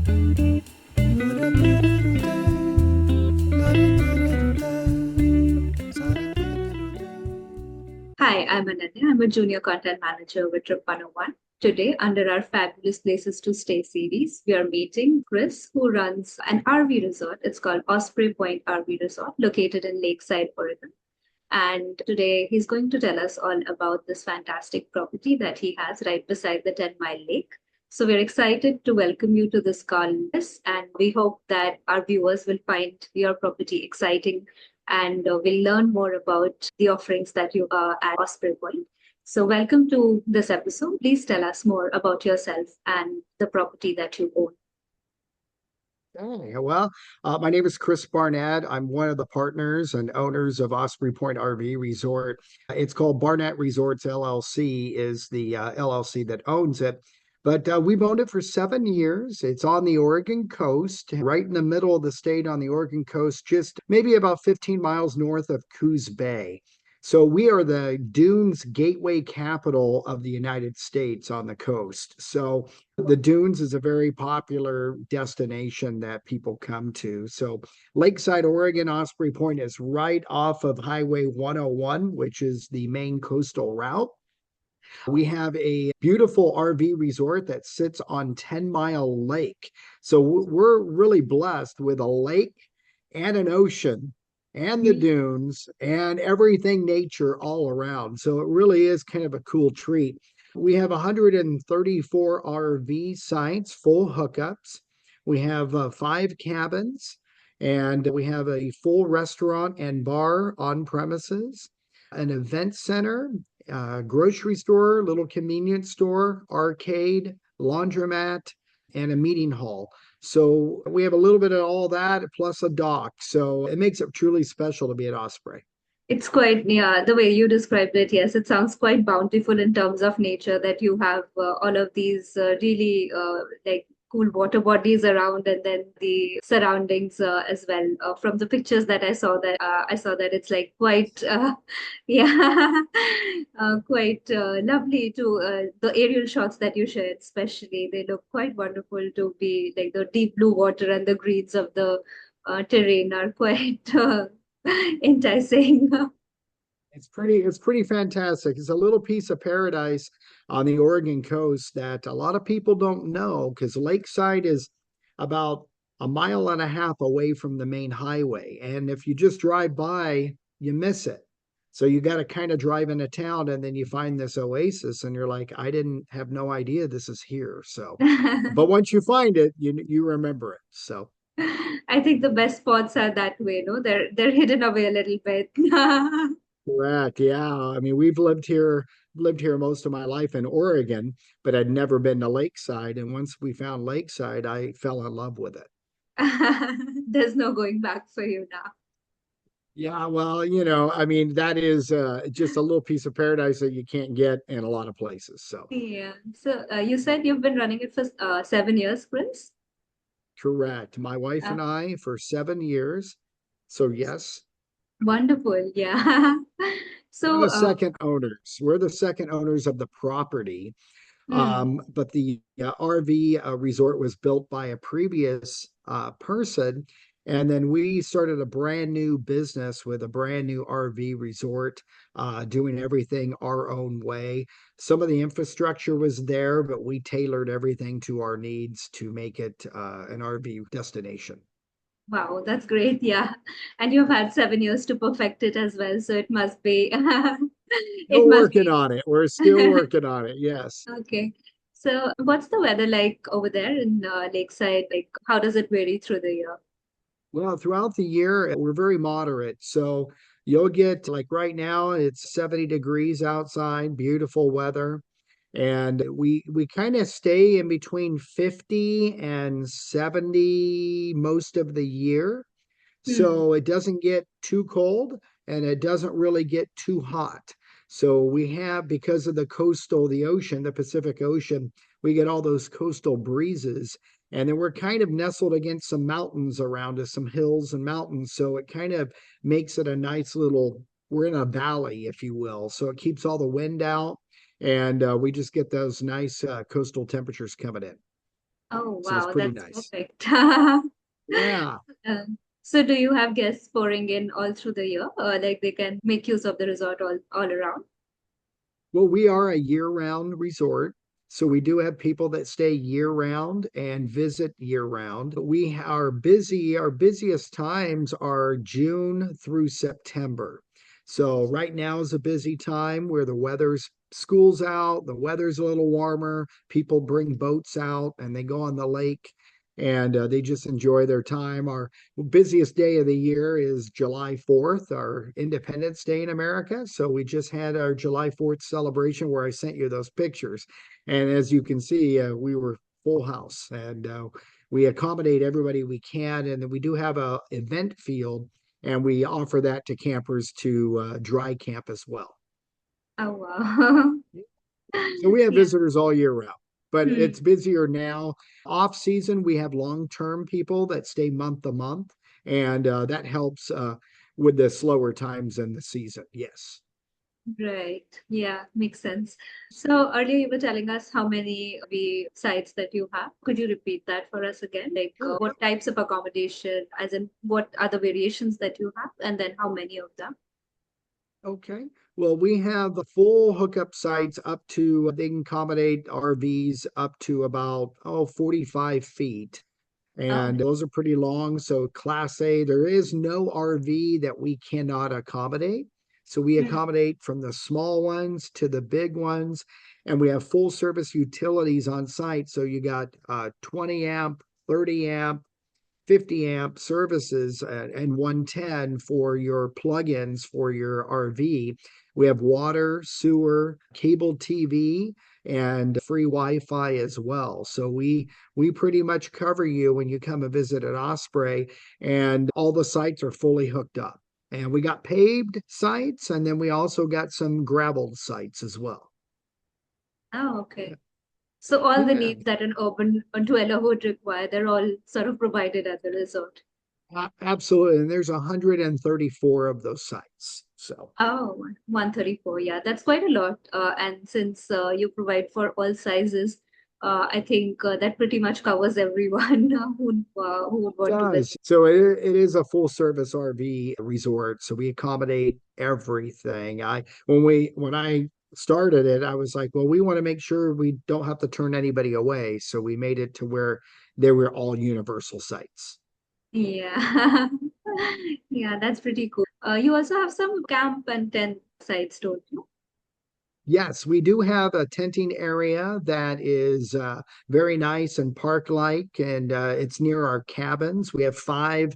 Hi, I'm Ananya. I'm a junior content manager with Trip 101. Today, under our Fabulous Places to Stay series, we are meeting Chris, who runs an RV resort. It's called Osprey Point RV Resort, located in Lakeside, Oregon. And today, he's going to tell us all about this fantastic property that he has right beside the Tenmile Lake. So, we're excited to welcome you to this call, Chris, and we hope that our viewers will find your property exciting and we'll learn more about the offerings that you are at Osprey Point. So, welcome to this episode. Please tell us more about yourself and the property that you own. Hey, my name is Chris Barnett. I'm one of the partners and owners of Osprey Point RV Resort. It's called Barnett Resorts LLC, is the LLC that owns it. But we've owned it for 7 years. It's on the Oregon coast, right in the middle of the state on the Oregon coast, just maybe about 15 miles north of Coos Bay. So we are the dunes gateway capital of the United States on the coast. So the dunes is a very popular destination that people come to. So Lakeside, Oregon, Osprey Point is right off of Highway 101, which is the main coastal route. We have a beautiful RV resort that sits on Tenmile Lake. So we're really blessed with a lake and an ocean and the dunes and everything nature all around. So it really is kind of a cool treat. We have 134 RV sites, full hookups. We have 5 cabins, and we have a full restaurant and bar on premises, an event center, grocery store, little convenience store, arcade, laundromat, and a meeting hall. So we have a little bit of all that plus a dock. So it makes it truly special to be at Osprey. It's quite, yeah, the way you described it. Yes, it sounds quite bountiful in terms of nature that you have all of these really like cool water bodies around and then the surroundings as well. From the pictures that I saw that it's like quite, yeah, quite lovely to the aerial shots that you shared, especially. They look quite wonderful to be like the deep blue water and the greens of the terrain are quite enticing. It's pretty fantastic. It's a little piece of paradise on the Oregon coast that a lot of people don't know because Lakeside is about a mile and a half away from the main highway. And if you just drive by, you miss it. So you got to kind of drive into town and then you find this oasis and you're like, I didn't have no idea this is here. So, but once you find it, you remember it. So I think the best spots are that way, no? They're hidden away a little bit. correct. Yeah. I mean, we've lived here most of my life in Oregon, but I'd never been to Lakeside. And once we found Lakeside, I fell in love with it. There's no going back for you now. Yeah, well, I mean, that is just a little piece of paradise that you can't get in a lot of places. So, Yeah. So you said you've been running it for 7 years, Chris? correct. My wife Uh, and I for 7 years. So, yes, Wonderful. Yeah. we're So, the second owners. We're the second owners of the property. hmm. But the RV resort was built by a previous person. And then we started a brand new business with a brand new RV resort, doing everything our own way. Some of the infrastructure was there, but we tailored everything to our needs to make it an RV destination. Wow, that's great. Yeah. And you've had 7 years to perfect it as well. So it must be, it Still must working be. on it. We're still working on it. Yes. Okay. So what's the weather like over there in Lakeside? Like, how does it vary through the year? Well, throughout the year, we're very moderate. So you'll get like right now, it's 70 degrees outside, beautiful weather. And we kind of stay in between 50 and 70 most of the year. Hmm. So it doesn't get too cold and it doesn't really get too hot. So we have, because of the ocean, the Pacific Ocean, we get all those coastal breezes. And then we're kind of nestled against some mountains around us, some hills and mountains. So it kind of makes it a nice little, we're in a valley, if you will. So it keeps all the wind out and we just get those nice coastal temperatures coming in. Oh, So it's wow, pretty that's nice. perfect. Yeah. So do you have guests pouring in all through the year? Like they can make use of the resort all around? Well, we are a year-round resort. So we do have people that stay year-round and visit year-round. We are busy. Our busiest times are June through September. So right now is a busy time where the weather's school's out, the weather's a little warmer, people bring boats out and they go on the lake and they just enjoy their time. Our busiest day of the year is July 4th, our Independence Day in America. So we just had our July 4th celebration where I sent you those pictures. And as you can see, we were full house and we accommodate everybody we can. And then we do have a event field and we offer that to campers to dry camp as well. Oh, wow. So we have Yeah. visitors all year round, but Hmm. it's busier now. Off season, we have long-term people that stay month to month, and that helps with the slower times in the season. Yes. Right. Yeah, makes sense. So earlier you were telling us how many V sites that you have. Could you repeat that for us again? Like Sure. what types of accommodation, as in what are the variations that you have, and then how many of them? Okay. Well, we have the full hookup sites up to, they can accommodate RVs up to about, 45 feet. Oh, And those are pretty long. So Class A, there is no RV that we cannot accommodate. So we hmm. accommodate from the small ones to the big ones, and we have full service utilities on site. So you got 20 amp, 30 amp, 50 amp services and 110 for your plugins for your RV. We have water, sewer, cable TV, and free Wi-Fi as well. So we pretty much cover you when you come and visit at Osprey, and all the sites are fully hooked up. And we got paved sites, and then we also got some graveled sites as well. Oh, okay. So all the Yeah. needs that an urban dweller would require, they're all sort of provided at the resort. Absolutely. And there's 134 of those sites. So Oh, 134. Yeah, that's quite a lot. And since you provide for all sizes, I think that pretty much covers everyone who would want to does. visit. So it is a full service RV resort. So we accommodate everything. When I started it, I was like, well, we want to make sure we don't have to turn anybody away. So we made it to where they were all universal sites. Yeah. Yeah, that's pretty cool. You also have some camp and tent sites, don't you? Yes, we do have a tenting area that is very nice and park-like, and it's near our cabins. We have five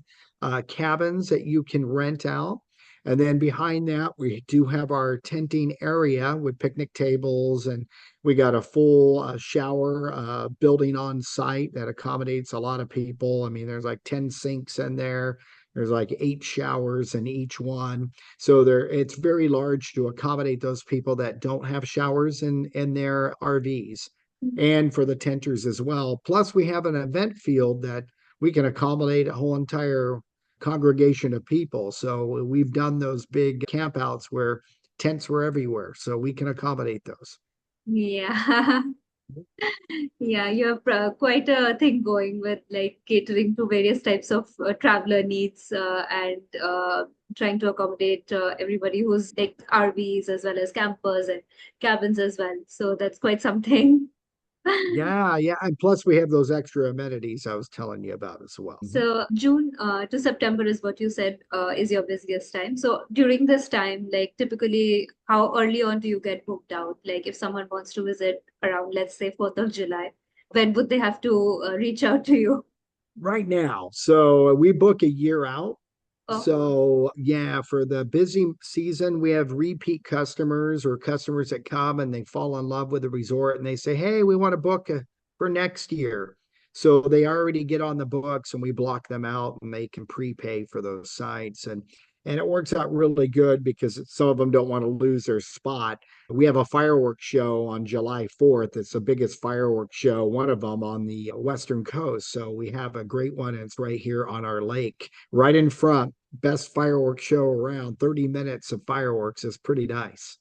cabins that you can rent out. And then behind that, we do have our tenting area with picnic tables, and we got a full shower building on site that accommodates a lot of people. I mean, there's like 10 sinks in there. There's like 8 showers in each one. So it's very large to accommodate those people that don't have showers in their RVs and for the tenters as well. Plus, we have an event field that we can accommodate a whole entire congregation of people. So we've done those big campouts where tents were everywhere. So we can accommodate those. Yeah. Yeah, you have quite a thing going with like catering to various types of traveler needs and trying to accommodate everybody who's like RVs as well as campers and cabins as well. So that's quite something. Yeah, yeah. And plus we have those extra amenities I was telling you about as well. Mhm. So June to September is what you said is your busiest time. So during this time, like typically, how early on do you get booked out? Like if someone wants to visit around, let's say, 4th of July, when would they have to reach out to you? Right now. So we book a year out. Oh, So yeah, for the busy season, we have repeat customers or customers that come and they fall in love with the resort and they say, "Hey, we want to book for next year." So they already get on the books and we block them out and they can prepay for those sites and it works out really good because some of them don't want to lose their spot. We have a fireworks show on July 4th. It's the biggest fireworks show, one of them on the Western coast. So we have a great one. And it's right here on our lake, right in front. Best fireworks show around. 30 minutes of fireworks is pretty nice.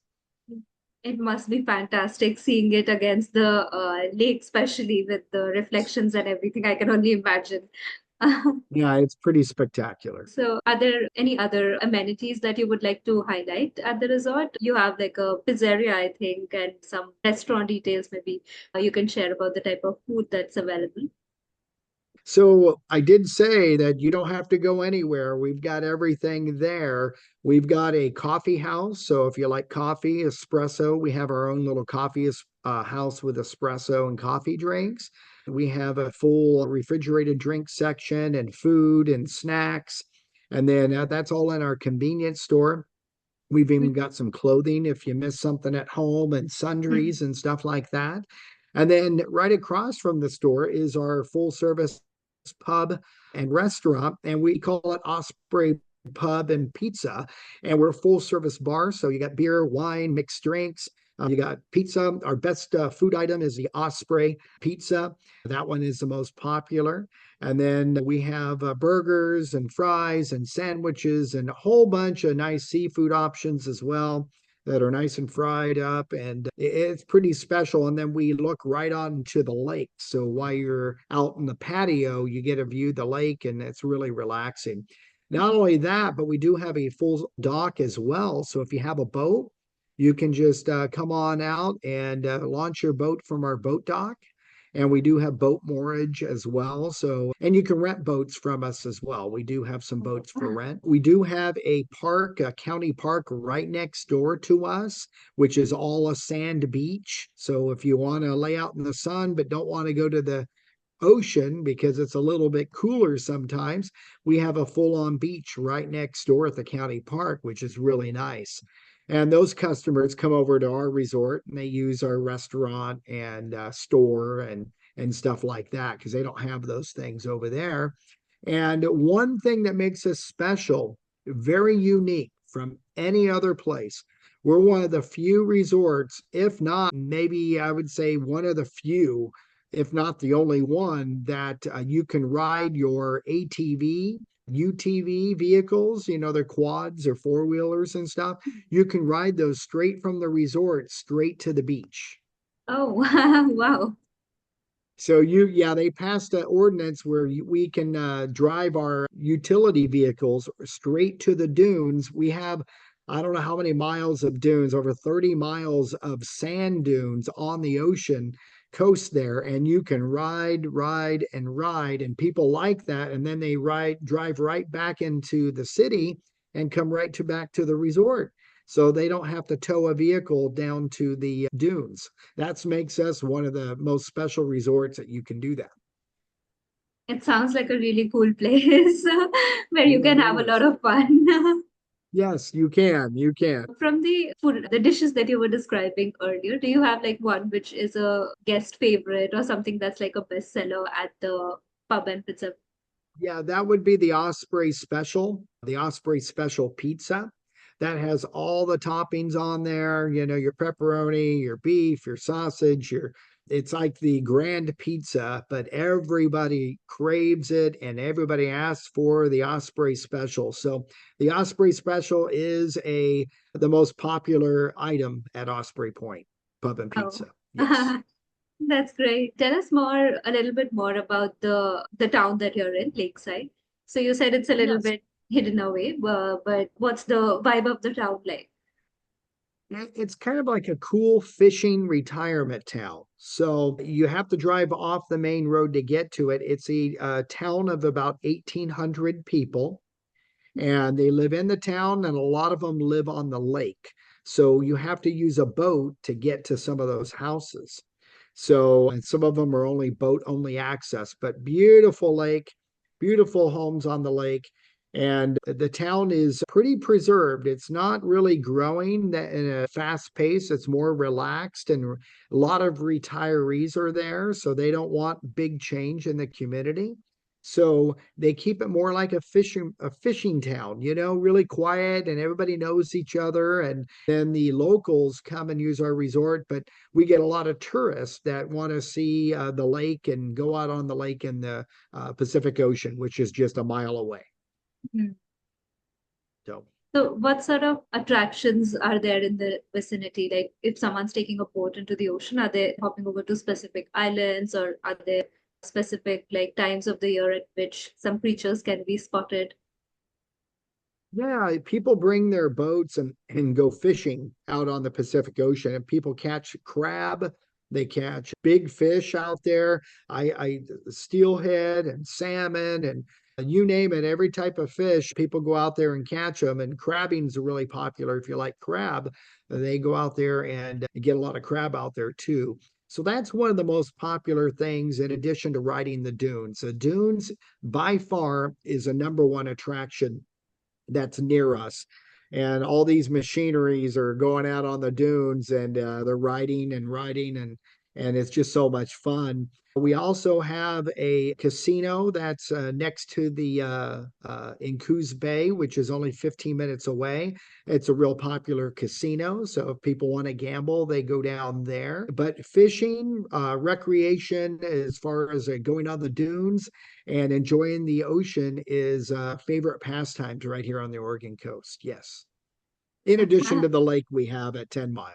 It must be fantastic seeing it against the lake, especially with the reflections and everything. I can only imagine. Yeah, it's pretty spectacular. So, are there any other amenities that you would like to highlight at the resort? You have like a pizzeria, I think, and some restaurant details maybe you can share about the type of food that's available. So I did say that you don't have to go anywhere. We've got everything there. We've got a coffee house. So if you like coffee, espresso, we have our own little coffee house with espresso and coffee drinks. We have a full refrigerated drink section and food and snacks. And then that's all in our convenience store. We've even got some clothing if you miss something at home and sundries and stuff like that. And then right across from the store is our full service pub and restaurant, and we call it Osprey Pub and Pizza. And we're a full service bar. So you got beer, wine, mixed drinks. You got pizza. Our best food item is the Osprey pizza. That one is the most popular. And then we have burgers and fries and sandwiches and a whole bunch of nice seafood options as well that are nice and fried up. And it's pretty special. And then we look right onto the lake. So while you're out in the patio, you get a view of the lake and it's really relaxing. Not only that, but we do have a full dock as well. So if you have a boat, you can just come on out and launch your boat from our boat dock. And we do have boat moorage as well. So, and you can rent boats from us as well. We do have some boats for rent. We do have a park, a county park right next door to us, which is all a sand beach. So if you want to lay out in the sun but don't want to go to the ocean because it's a little bit cooler sometimes, we have a full on beach right next door at the county park, which is really nice. And those customers come over to our resort and they use our restaurant and store and stuff like that because they don't have those things over there. And one thing that makes us special, very unique from any other place, we're one of the few resorts, if not maybe I would say one of the few, if not the only one, that you can ride your ATV, UTV vehicles, they're quads or four wheelers and stuff. You can ride those straight from the resort straight to the beach. Oh, wow. So yeah, they passed an ordinance where we can drive our utility vehicles straight to the dunes. We have, I don't know how many miles of dunes, over 30 miles of sand dunes on the ocean coast there, and you can ride, and ride, and people like that. And then they drive right back into the city and come right to back to the resort. So they don't have to tow a vehicle down to the dunes. That makes us one of the most special resorts that you can do that. It sounds like a really cool place where you Yeah, can it have a lot is. of fun. Yes, you can. You can. From the food, the dishes that you were describing earlier, do you have like one which is a guest favorite or something that's like a bestseller at the pub and pizza? Yeah, that would be the Osprey Special pizza. That has all the toppings on there, your pepperoni, your beef, your sausage, it's like the grand pizza, but everybody craves it and everybody asks for the Osprey Special. So the Osprey Special is the most popular item at Osprey Point Pub and Oh, Pizza. Yes. that's great. Tell us a little bit more about the town that you're in, Lakeside. So you said it's a little Yes. bit hidden away, but what's the vibe of the town like? It's kind of like a cool fishing retirement town. So you have to drive off the main road to get to it. It's a town of about 1,800 people, and they live in the town, and a lot of them live on the lake. So you have to use a boat to get to some of those houses. So, and some of them are only boat only access, but beautiful lake, beautiful homes on the lake. And the town is pretty preserved. It's not really growing in a fast pace. It's more relaxed, and a lot of retirees are there. So they don't want big change in the community. So they keep it more like a fishing town, really quiet and everybody knows each other. And then the locals come and use our resort, but we get a lot of tourists that want to see the lake and go out on the lake in the Pacific Ocean, which is just a mile away. Mhm. So So, what sort of attractions are there in the vicinity? Like, if someone's taking a boat into the ocean, are they hopping over to specific islands, or are there specific like times of the year at which some creatures can be spotted? Yeah, people bring their boats and go fishing out on the Pacific Ocean, and people catch crab. They catch big fish out there. I steelhead and salmon and you name it, every type of fish. People go out there and catch them. And crabbing's really popular. If you like crab, they go out there and get a lot of crab out there too. So that's one of the most popular things in addition to riding the dunes. The dunes by far is a number one attraction that's near us. And all these machineries are going out on the dunes and they're riding and riding and it's just so much fun. We also have a casino that's next to the in Coos Bay, which is only 15 minutes away. It's a real popular casino. So if people want to gamble, they go down there. But fishing, recreation, as far as going on the dunes, and enjoying the ocean is favorite pastimes right here on the Oregon coast. Yes. In addition to the lake we have at 10 Mile.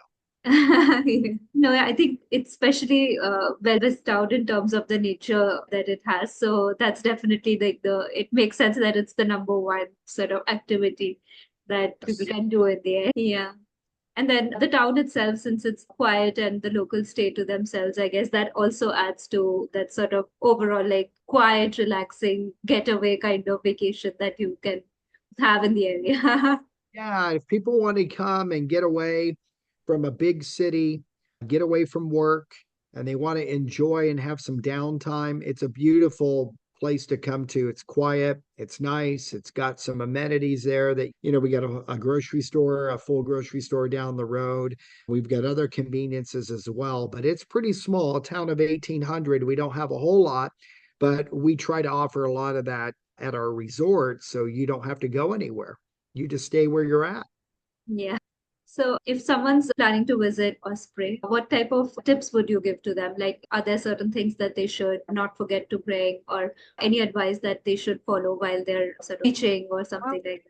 No, I think it's especially well bestowed in terms of the nature that it has. So that's definitely like it makes sense that it's the number one sort of activity that people Yes. can do in there. Yeah. And then the town itself, since it's quiet and the locals stay to themselves, I guess that also adds to that sort of overall like quiet, relaxing getaway kind of vacation that you can have in the area. Yeah, if people want to come and get away from a big city, get away from work, and they want to enjoy and have some downtime, it's a beautiful place to come to. It's quiet, it's nice, it's got some amenities there that, we got a grocery store, a full grocery store down the road. We've got other conveniences as well, but it's pretty small, a town of 1,800. We don't have a whole lot, but we try to offer a lot of that at our resort so you don't have to go anywhere. You just stay where you're at. Yeah. So if someone's planning to visit Osprey, what type of tips would you give to them? Like, are there certain things that they should not forget to bring, or any advice that they should follow while they're sort of teaching or something like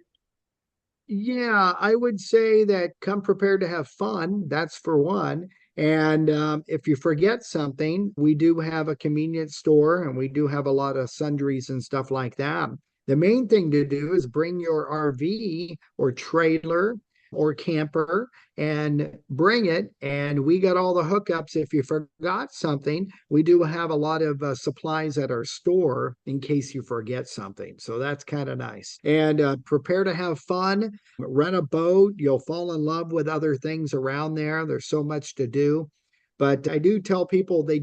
Yeah, I would say that come prepared to have fun. That's for one. And if you forget something, we do have a convenience store and we do have a lot of sundries and stuff like that. The main thing to do is bring your RV or trailer or camper and bring it. And we got all the hookups. If you forgot something, we do have a lot of supplies at our store in case you forget something. So that's kind of nice. And prepare to have fun. Rent a boat. You'll fall in love with other things around there. There's so much to do. But I do tell people they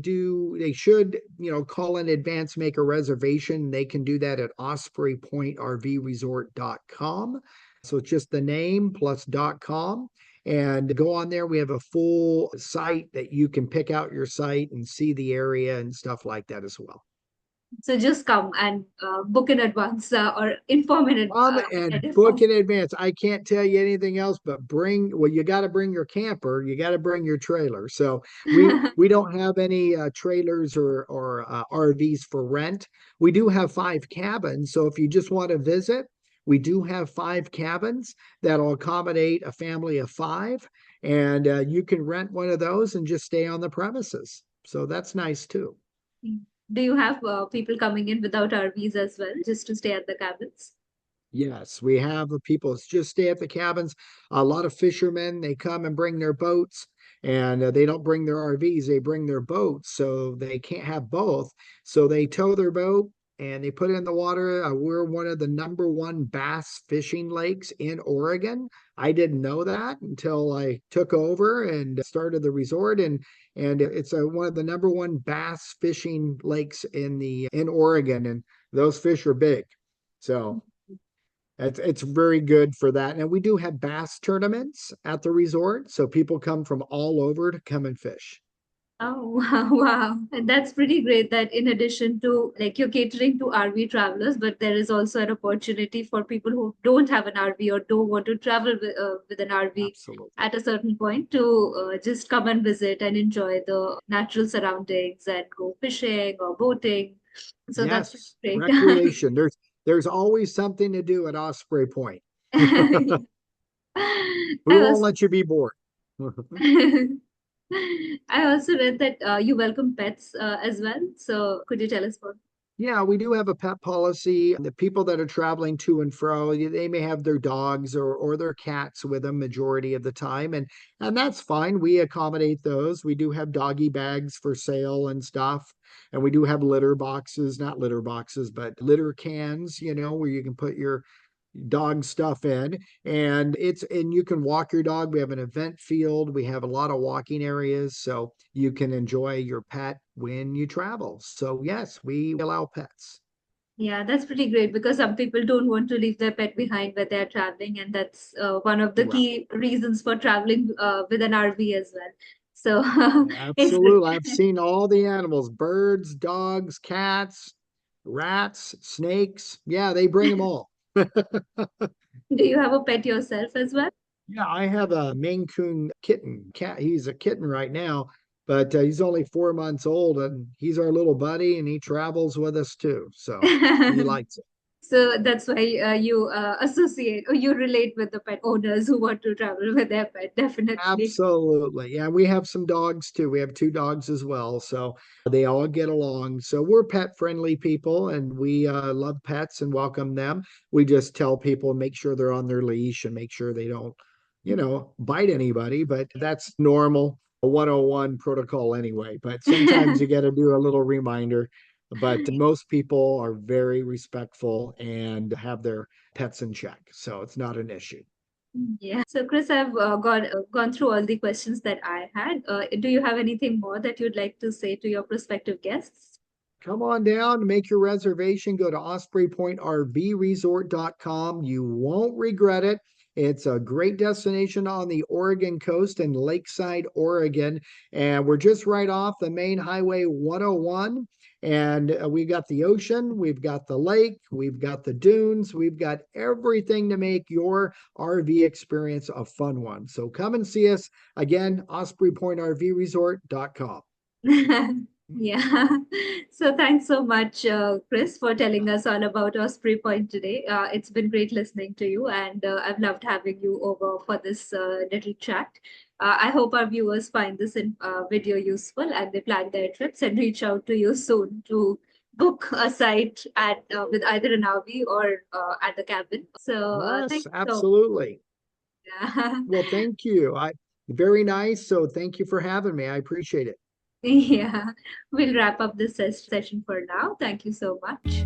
should, call in advance, make a reservation. They can do that at Osprey Point RV Resort.com. So it's just the name plus .com and go on there. We have a full site that you can pick out your site and see the area and stuff like that as well. so just come and book in advance or inform Come in and book advance. in advance. I can't tell you anything else, but you got to bring your camper, you got to bring your trailer. So we don't have any trailers or RVs for rent. We do have 5 cabins. So if you just want to visit, we do have 5 cabins that'll accommodate a family of 5, and you can rent one of those and just stay on the premises. So that's nice too. Do you have people coming in without RVs as well, just to stay at the cabins? Yes, we have the people just stay at the cabins. A lot of fishermen, they come and bring their boats and they don't bring their RVs, they bring their boats. So they can't have both. So they tow their boat and they put it in the water. We're one of the number one bass fishing lakes in Oregon. I didn't know that until I took over and started the resort and it's one of the number one bass fishing lakes in Oregon and those fish are big. So it's very good for that. And we do have bass tournaments at the resort. So people come from all over to come and fish. Oh, wow, wow. And that's pretty great that in addition to like you're catering to RV travelers, but there is also an opportunity for people who don't have an RV or don't want to travel with an RV Absolutely. at a certain point to just come and visit and enjoy the natural surroundings and go fishing or boating. So that's Yes, great. recreation. There's always something to do at Osprey Point. We I won't was let you be bored. I also read that you welcome pets as well. So could you tell us more? Yeah, we do have a pet policy. The people that are traveling to and fro, they may have their dogs or their cats with them majority of the time, and that's fine. We accommodate those. We do have doggy bags for sale and stuff, and we do have litter boxes, not litter boxes, but litter cans, where you can put your dog stuff in, and you can walk your dog. We have an event field. We have a lot of walking areas, so you can enjoy your pet when you travel. So yes, we allow pets. Yeah, that's pretty great because some people don't want to leave their pet behind when they're traveling, and that's one of the Right. key reasons for traveling with an RV as well. So it's Absolutely. I've great. seen all the animals: birds, dogs, cats, rats, snakes. Yeah, they bring them all. Do you have a pet yourself as well? Yeah, I have a Maine Coon kitten cat. He's a kitten right now, but he's only 4 months old, and he's our little buddy, and he travels with us too. So he likes it. So that's why you associate or you relate with the pet owners who want to travel with their pet, definitely. Absolutely. Yeah, we have some dogs too. We have two dogs as well. So they all get along. So we're pet friendly people, and we love pets and welcome them. We just tell people make sure they're on their leash and make sure they don't, bite anybody. But that's normal 101 protocol anyway. But sometimes you got to do a little reminder. But most people are very respectful and have their pets in check. So it's not an issue. Yeah. So, Chris, I've gone through all the questions that I had. Do you have anything more that you'd like to say to your prospective guests? Come on down, make your reservation. Go to ospreypointrvresort.com. You won't regret it. It's a great destination on the Oregon coast in Lakeside, Oregon. And we're just right off the main highway 101. And we've got the ocean, we've got the lake, we've got the dunes, we've got everything to make your RV experience a fun one. So come and see us again, ospreypointrvresort.com. Yeah. So thanks so much, Chris, for telling us all about Osprey Point today. It's been great listening to you, and I've loved having you over for this little chat. I hope our viewers find this video useful and they plan their trips and reach out to you soon to book a site at with either an RV or at the cabin. So Yes, thank you so absolutely. much. Well, thank you. Very nice. So thank you for having me. I appreciate it. Yeah, we'll wrap up this session for now. Thank you so much.